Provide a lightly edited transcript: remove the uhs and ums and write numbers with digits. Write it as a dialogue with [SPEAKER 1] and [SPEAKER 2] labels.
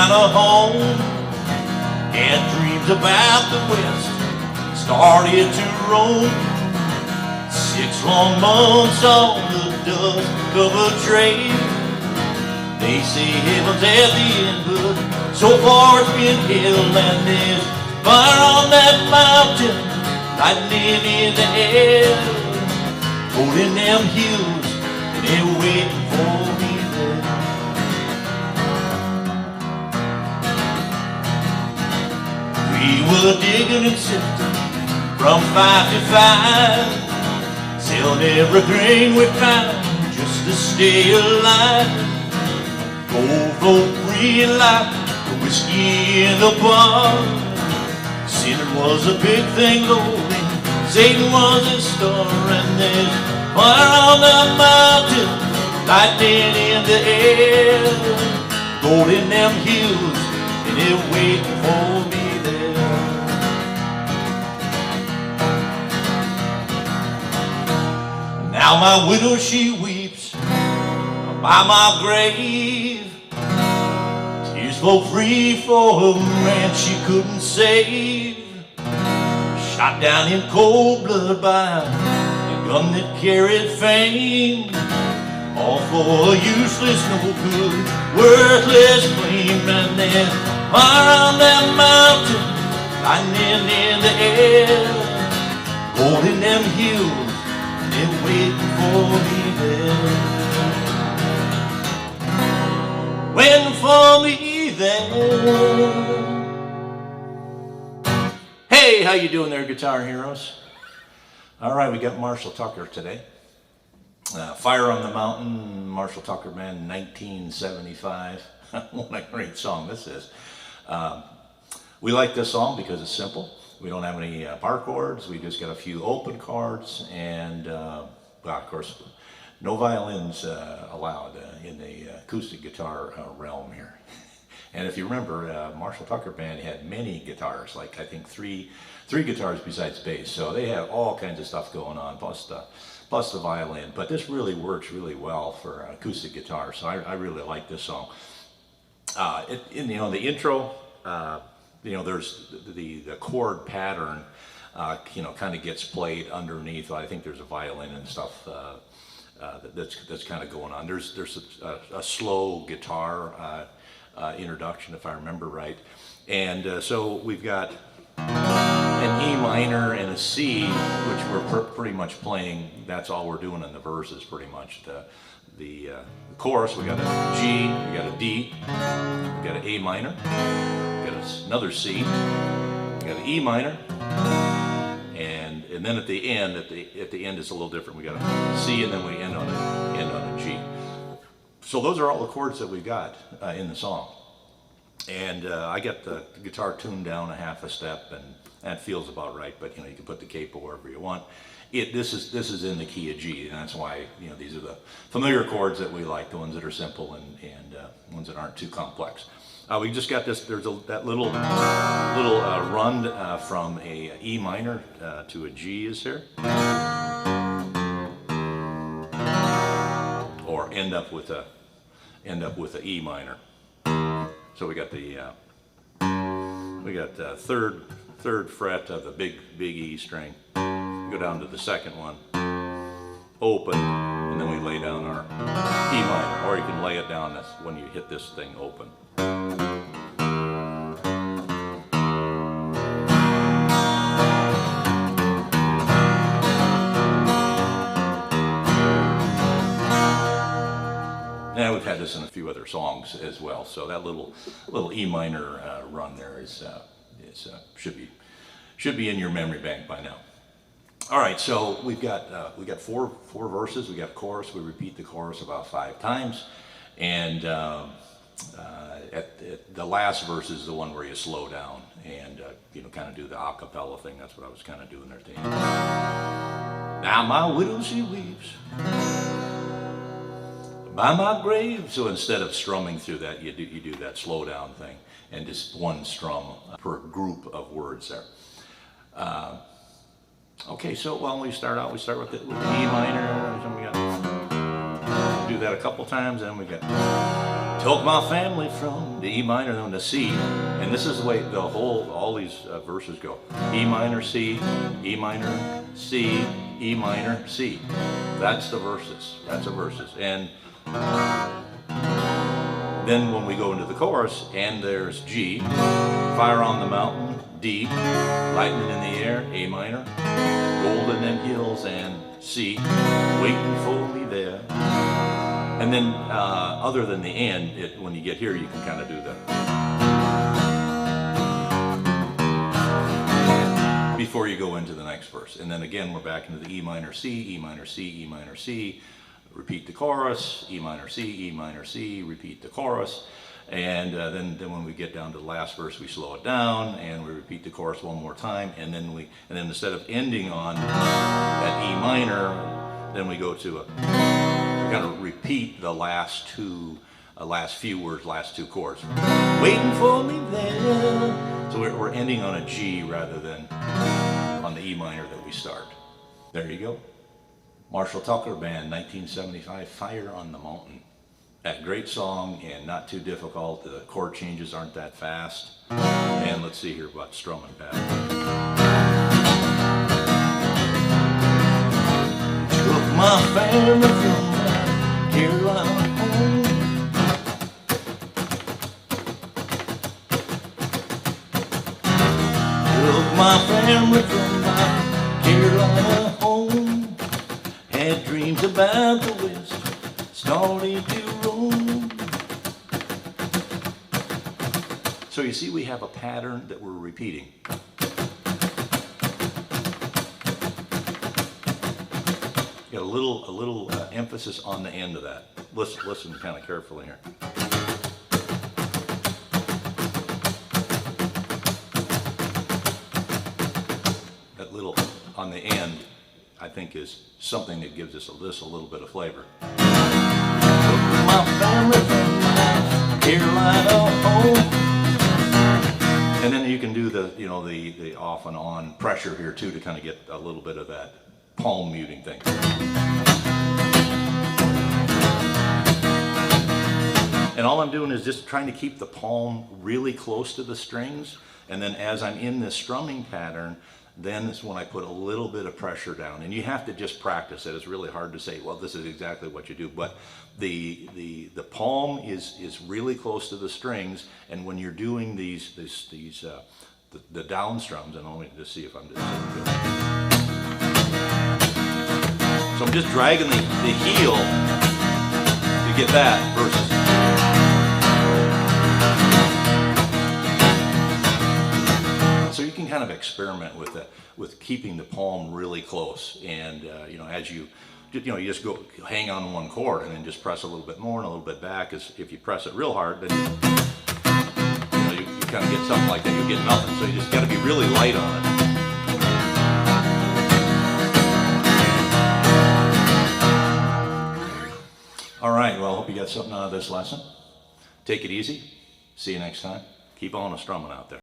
[SPEAKER 1] find a home, had dreams about the West, started to roam. 6 long months on the dust-covered trail. They say heaven's at the end, but so far it's been hell. And there's fire on that mountain, lightning in the air, holding them hills, and they're waiting for me there. We were digging and sifting from 5 to 5, selling every grain we found just to stay alive. Gold float free like the whiskey in the bar. Sinning was a big thing loading, Satan was a star. And there's fire on the mountain, lightning in the air, gold in them hills, and they're waiting for me there. Now my widow, she weeps by my grave. Tears flow free for a man she couldn't save. Shot down in cold blood by a gun that carried fame. All for a useless, no good, worthless claim. And then fire on that mountain, lightning in the air, gold in them hills, they're waiting for me there. Waiting for me there. Hey, how you doing there, guitar heroes? All right, we got Marshall Tucker today. Fire on the Mountain, Marshall Tucker Band, 1975. What a great song this is. We like this song because it's simple. We don't have any bar chords. We just got a few open chords, and well, of course, no violins allowed in the acoustic guitar realm here. And if you remember, Marshall Tucker Band had many guitars, like I think three guitars besides bass. So they had all kinds of stuff going on, plus the violin. But this really works really well for acoustic guitar. So I really like this song. In the intro, there's the chord pattern, kind of gets played underneath. I think there's a violin and stuff that's kind of going on. There's a slow guitar introduction, if I remember right. And so we've got an E minor and a C, which we're pretty much playing. That's all we're doing in the verses, pretty much. The chorus, we got a G, we got a D, we got an A minor, we got another C, we got an E minor, and then at the end, at the end it's a little different. We got a C, and then we end on a G. So those are all the chords that we got in the song. And I got the guitar tuned down a half a step, and that feels about right. But you can put the capo wherever you want. This is in the key of G, and that's why these are the familiar chords that we like, the ones that are simple and ones that aren't too complex. We just got this. There's that little run from a E minor to a G is here, or end up with a E minor. So we got the third fret of the big E string. Go down to the second one, open, and then we lay down our E minor, or you can lay it down. That's when you hit this thing open. Now we've had this in a few other songs as well. So that little E minor run there should be in your memory bank by now. All right, so we got four verses. We got a chorus. We repeat the chorus about 5 times, and at the last verse is the one where you slow down and kind of do the a cappella thing. That's what I was kind of doing there at the end. Now my widow, she weeps by my grave. So instead of strumming through that, you do that slow down thing, and just one strum per group of words there. Okay, so when we start with the E minor. So we got do that a couple times, and we got took my family from the E minor then to C, and this is the way all these verses go: E minor, C, E minor, C, E minor, C. That's the verses. That's the verses. And then when we go into the chorus, and there's G, fire on the mountain, D, lightning in the air, A minor, gold in them hills, and C, waiting for me there. And then other than the and, when you get here, you can kind of do that. Before you go into the next verse. And then again, we're back into the E minor, C, E minor, C, E minor, C. Repeat the chorus, E minor, C, E minor, C, repeat the chorus. And then when we get down to the last verse, we slow it down and we repeat the chorus one more time. And then instead of ending on that E minor, then we go to we kind of repeat the last few words, last two chords. Waiting for me there. So we're ending on a G rather than on the E minor that we start. There you go. Marshall Tucker Band, 1975, Fire on the Mountain. That great song and not too difficult. The chord changes aren't that fast. And let's see here about strumming pattern. Took my family from Carolina home. Took my family from Carolina home. Had dreams about the West, started to roam. So you see, we have a pattern that we're repeating. Get a little emphasis on the end of that. Listen kind of carefully here. That little on the end, I think, is something that gives us this a little bit of flavor. My family from Carolina home. And then you can do the off and on pressure here too to kind of get a little bit of that palm muting thing. And all I'm doing is just trying to keep the palm really close to the strings. And then as I'm in this strumming pattern, then is when I put a little bit of pressure down. And you have to just practice it. It's really hard to say, well, this is exactly what you do. But the palm is really close to the strings. And when you're doing the down strums, and let me just see if I'm just doing it. So I'm just dragging the heel to get that versus. So you can kind of experiment with keeping the palm really close, and as you just go hang on one chord and then just press a little bit more and a little bit back. As if you press it real hard, then you kind of get something like that. You get nothing. So you just got to be really light on it. All right. Well, I hope you got something out of this lesson. Take it easy. See you next time. Keep on strumming out there.